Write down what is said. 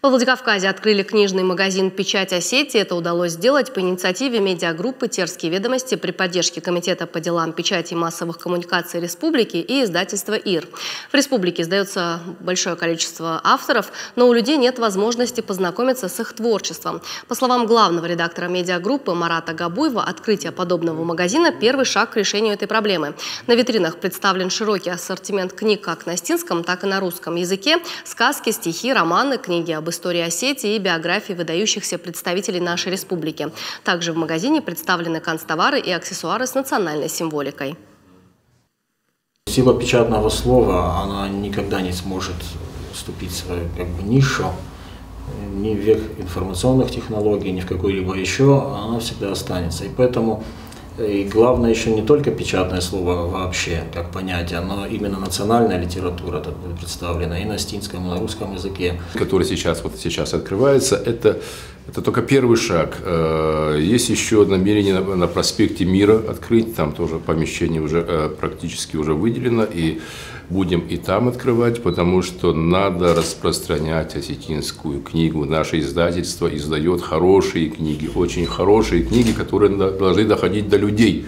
Во Владикавказе открыли книжный магазин «Печать Осетии». Это удалось сделать по инициативе медиагруппы «Терские ведомости» при поддержке Комитета по делам печати и массовых коммуникаций Республики и издательства «ИР». В Республике издается большое количество авторов, но у людей нет возможности познакомиться с их творчеством. По словам главного редактора медиагруппы Марата Габуева, открытие подобного магазина – первый шаг к решению этой проблемы. На витринах представлен широкий ассортимент книг как на остинском, так и на русском языке, сказки, стихи, романы, книги об истории Осетии и биографии выдающихся представителей нашей республики. Также в магазине представлены канцтовары и аксессуары с национальной символикой. Сила печатного слова, она никогда не сможет вступить в свою нишу, ни в век информационных технологий, ни в какой-либо еще, она всегда останется. И поэтому и главное еще не только печатное слово вообще, как понятие, но именно национальная литература тут будет представлена и на остинском, и на русском языке. Который сейчас открывается, это только первый шаг. Есть еще намерение на проспекте Мира открыть, там тоже помещение уже практически уже выделено, и будем и там открывать, потому что надо распространять осетинскую книгу. Наше издательство издает хорошие книги, очень хорошие книги, которые должны доходить до людей.